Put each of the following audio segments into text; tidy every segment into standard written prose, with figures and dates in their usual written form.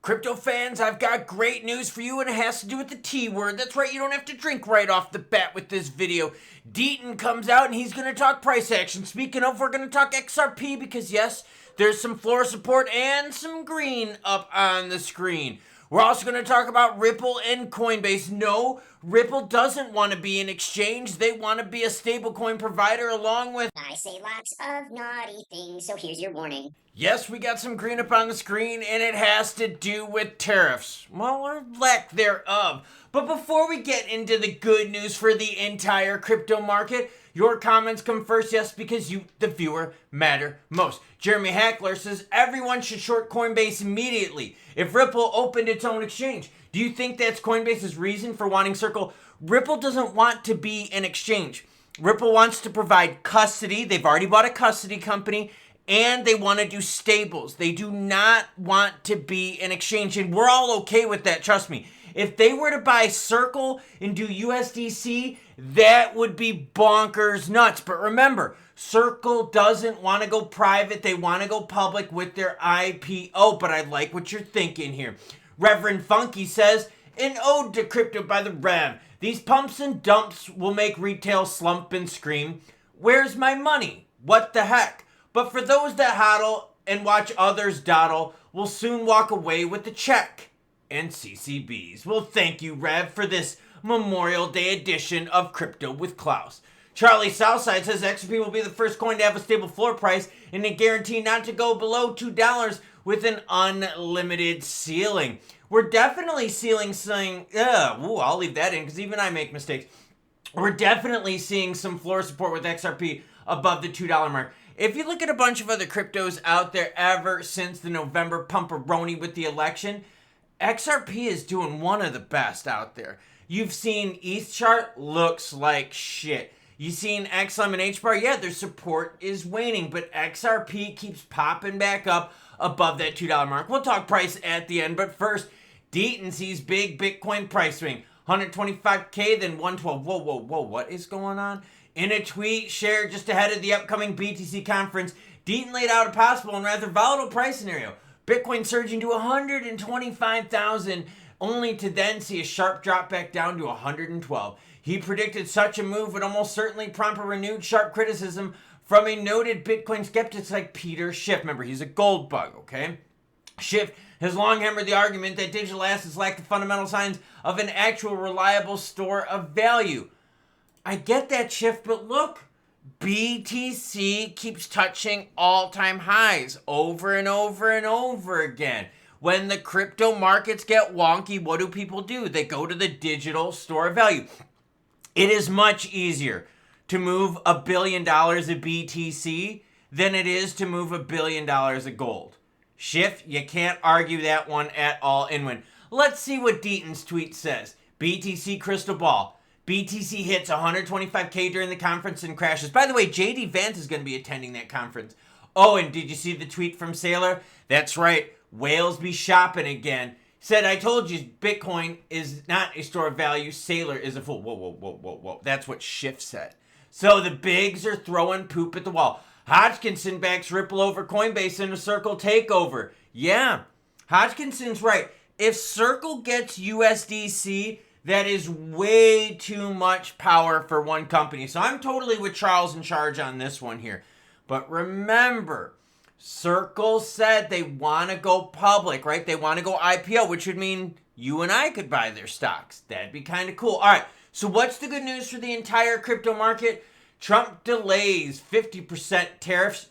Crypto fans, I've got great news for you, and it has to do with the T word. That's right, you don't have to drink right off the bat with this video. Deaton comes out and he's going to talk price action. Speaking of, we're going to talk XRP because yes, there's some floor support and some green up on the screen. We're also going to talk about Ripple and Coinbase. No, Ripple doesn't want to be an exchange. They want to be a stablecoin provider along with... I say lots of naughty things, so here's your warning. Yes, we got some green up on the screen, and it has to do with tariffs. Well, or lack thereof. But before we get into the good news for the entire crypto market, your comments come first, yes, because you, the viewer, matter most. Jeremy Hackler says everyone should short Coinbase immediately if Ripple opened its own exchange. Do you think that's Coinbase's reason for wanting Circle? Ripple doesn't want to be an exchange. Ripple wants to provide custody. They've already bought a custody company, and they want to do stables. They do not want to be an exchange, and we're all okay with that, trust me. If they were to buy Circle and do USDC, that would be bonkers nuts. But remember, Circle doesn't want to go private. They want to go public with their IPO, but I like what you're thinking here. Reverend Funky says, an ode to crypto by the Rev. These pumps and dumps will make retail slump and scream, where's my money? What the heck? But for those that hodl and watch others dawdle, will soon walk away with the check and CCBs. Well, thank you, Rev, for this Memorial Day edition of Crypto with Klaus. Charlie Southside says XRP will be the first coin to have a stable floor price and a guarantee not to go below $2 with an unlimited ceiling. We're definitely seeing something. I'll leave that in because even I make mistakes. We're definitely seeing some floor support with XRP above the $2 mark. If you look at a bunch of other cryptos out there ever since the November pumperoni with the election, XRP is doing one of the best out there. You've seen ETH chart, looks like shit. You've seen XLM and HBAR, yeah, their support is waning, but XRP keeps popping back up above that $2 mark. We'll talk price at the end, but first, Deaton sees big Bitcoin price swing. 125K, then 112. Whoa, what is going on? In a tweet shared just ahead of the upcoming BTC conference, Deaton laid out a possible and rather volatile price scenario. Bitcoin surging to 125,000, only to then see a sharp drop back down to 112. He predicted such a move would almost certainly prompt a renewed sharp criticism from a noted Bitcoin skeptic like Peter Schiff. Remember, he's a gold bug, okay? Schiff has long hammered the argument that digital assets lack the fundamental signs of an actual reliable store of value. I get that, Schiff, but look, BTC keeps touching all-time highs over and over and over again. When the crypto markets get wonky, what do people do? They go to the digital store of value. It is much easier to move $1 billion of BTC than it is to move $1 billion of gold. Schiff, you can't argue that one at all. And let's see what Deaton's tweet says. BTC crystal ball. BTC hits 125K during the conference and crashes. By the way, JD Vance is going to be attending that conference. Oh, and did you see the tweet from Sailor? That's right. Whales be shopping again. Said, I told you Bitcoin is not a store of value. Sailor is a fool. Whoa. That's what Schiff said. So the bigs are throwing poop at the wall. Hodgkinson backs Ripple over Coinbase in a Circle takeover. Yeah, Hodgkinson's right. If Circle gets USDC, that is way too much power for one company. So I'm totally with Charles in charge on this one here. But remember, Circle said they want to go public, right? They want to go IPO, which would mean you and I could buy their stocks. That'd be kind of cool. All right, so what's the good news for the entire crypto market? Trump delays 50% tariffs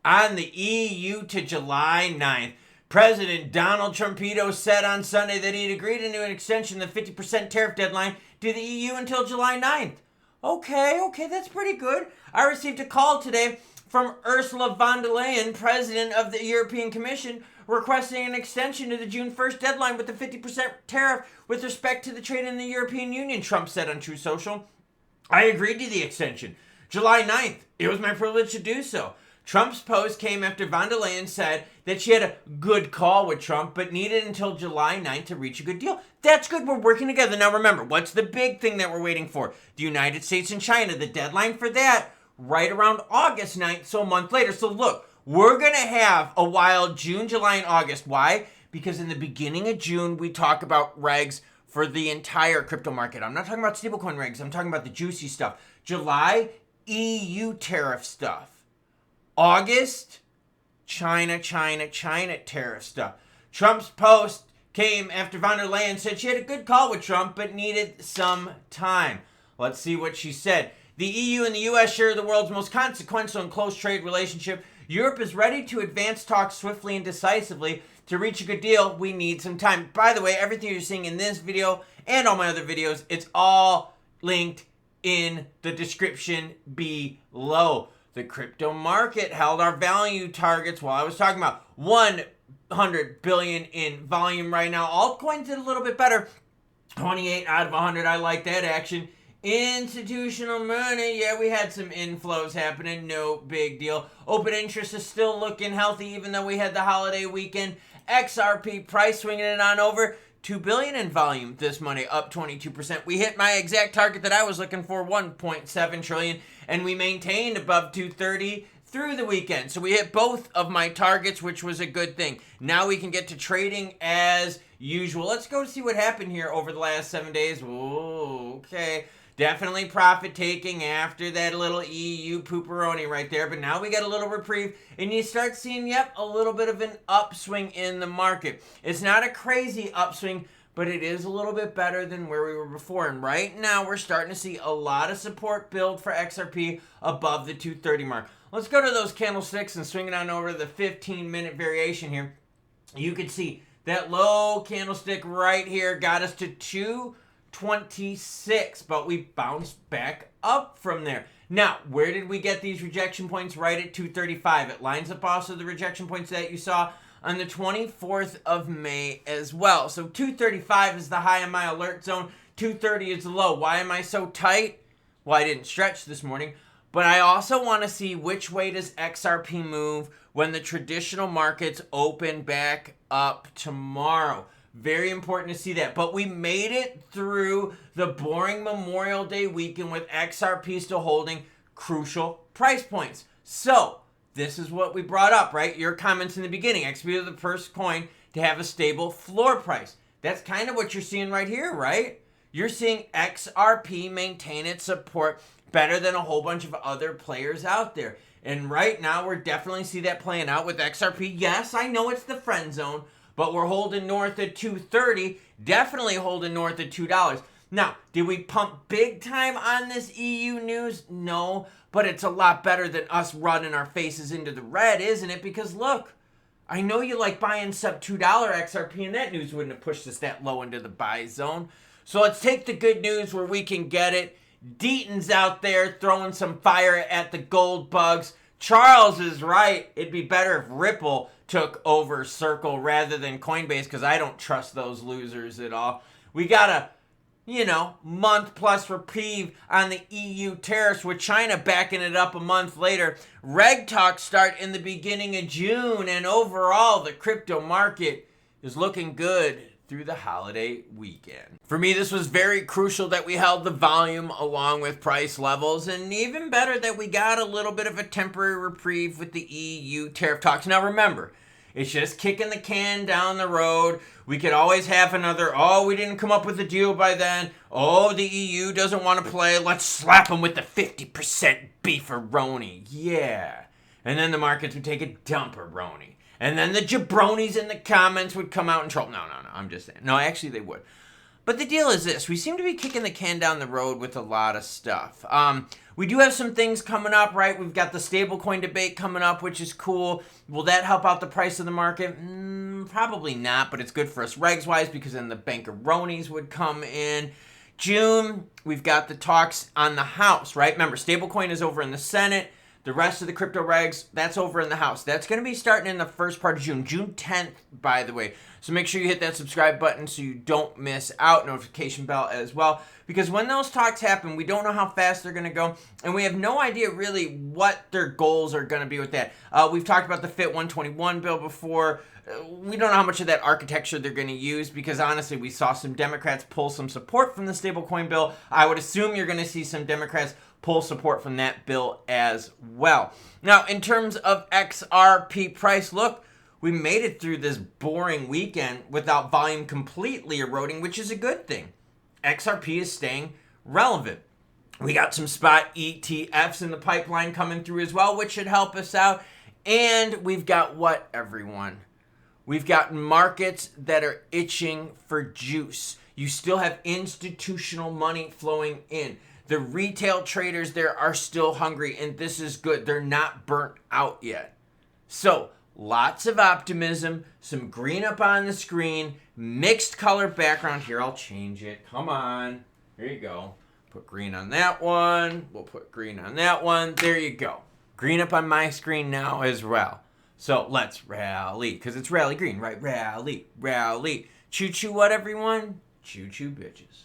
on the EU to July 9th. President Donald Trumpito said on Sunday that he'd agreed into an extension of the 50% tariff deadline to the EU until July 9th. Okay, that's pretty good. I received a call today from Ursula von der Leyen, President of the European Commission, requesting an extension to the June 1st deadline with the 50% tariff with respect to the trade in the European Union, Trump said on Truth Social. I agreed to the extension. July 9th, it was my privilege to do so. Trump's post came after von der Leyen said that she had a good call with Trump, but needed until July 9th to reach a good deal. That's good. We're working together. Now remember, what's the big thing that we're waiting for? The United States and China. The deadline for that, right around August 9th, so a month later. So look, we're going to have a wild June, July, and August. Why? because in the beginning of June, we talk about regs for the entire crypto market. I'm not talking about stablecoin regs. I'm talking about the juicy stuff. July, EU tariff stuff. August, China tariff stuff. Trump's post came after von der Leyen said she had a good call with Trump, but needed some time. Let's see what she said. The EU and the US share the world's most consequential and close trade relationship. Europe is ready to advance talks swiftly and decisively. To reach a good deal, we need some time. By the way, everything you're seeing in this video and all my other videos, it's all linked in the description below. The crypto market held our value targets while I was talking about 100 billion in volume right now. Altcoins did a little bit better. 28 out of 100. I like that action. Institutional money, yeah, we had some inflows happening, no big deal. Open interest is still looking healthy even though we had the holiday weekend. XRP price swinging it on over 2 billion in volume this Monday, up 22%. We hit my exact target that I was looking for, 1.7 trillion, and we maintained above 230 through the weekend. So we hit both of my targets, which was a good thing. Now we can get to trading as usual. Let's go see what happened here over the last 7 days. Whoa, okay. Definitely profit taking after that little EU pooperoni right there. But now we got a little reprieve and you start seeing, yep, a little bit of an upswing in the market. It's not a crazy upswing, but it is a little bit better than where we were before. And right now we're starting to see a lot of support build for XRP above the 230 mark. Let's go to those candlesticks and swing it on over to the 15-minute variation here. You can see that low candlestick right here got us to 226, but we bounced back up from there. Now, where did we get these rejection points? Right at 235. It lines up also the rejection points that you saw on the 24th of May as well. So 235 is the high on my alert zone. 230 is the low. Why am I so tight? Well, I didn't stretch this morning, but I also want to see which way does XRP move when the traditional markets open back up tomorrow. Very important to see that. But we made it through the boring Memorial Day weekend with XRP still holding crucial price points. So this is what we brought up, right? Your comments in the beginning. XRP is the first coin to have a stable floor price. That's kind of what you're seeing right here, right? You're seeing XRP maintain its support better than a whole bunch of other players out there. And right now, we're definitely see that playing out with XRP. Yes, I know it's the friend zone, but we're holding north at 230, definitely holding north at $2. Now, did we pump big time on this EU news? No, but it's a lot better than us running our faces into the red, isn't it? Because look, I know you like buying sub $2 XRP, and that news wouldn't have pushed us that low into the buy zone. So let's take the good news where we can get it. Deaton's out there throwing some fire at the gold bugs. Charles is right. It'd be better if Ripple took over Circle rather than Coinbase because I don't trust those losers at all. We got a, month plus reprieve on the EU tariffs with China backing it up a month later. Reg talks start in the beginning of June, and overall the crypto market is looking good through the holiday weekend. For me, this was very crucial that we held the volume along with price levels, and even better that we got a little bit of a temporary reprieve with the EU tariff talks. Now remember, it's just kicking the can down the road. We could always have another, we didn't come up with a deal by then. The EU doesn't want to play. Let's slap them with the 50% beefaroni. Yeah. And then the markets would take a dumperoni. And then the jabronis in the comments would come out and troll. No, I'm just saying. No, actually they would. But the deal is this. We seem to be kicking the can down the road with a lot of stuff. We do have some things coming up, right? We've got the stablecoin debate coming up, which is cool. Will that help out the price of the market? Probably not, but it's good for us regs-wise because then the bankeronis would come in. June, we've got the talks on the House, right? Remember, stablecoin is over in the Senate. The rest of the crypto regs, that's over in the House. That's going to be starting in the first part of June. June 10th, by the way. So make sure you hit that subscribe button so you don't miss out. Notification bell as well. Because when those talks happen, we don't know how fast they're going to go. And we have no idea really what their goals are going to be with that. We've talked about the FIT 121 bill before. We don't know how much of that architecture they're going to use because honestly, we saw some Democrats pull some support from the stablecoin bill. I would assume you're going to see some Democrats pull support from that bill as well. Now, in terms of XRP price, look, we made it through this boring weekend without volume completely eroding, which is a good thing. XRP is staying relevant. We got some spot ETFs in the pipeline coming through as well, which should help us out. And we've got what, everyone? We've got markets that are itching for juice. You still have institutional money flowing in. The retail traders there are still hungry, and this is good. They're not burnt out yet. So, lots of optimism, some green up on the screen, mixed color background. Here, I'll change it. Come on. Here you go. Put green on that one. We'll put green on that one. There you go. Green up on my screen now as well. So let's rally, because it's rally green, right? Rally, rally. Choo-choo what, everyone? Choo-choo bitches.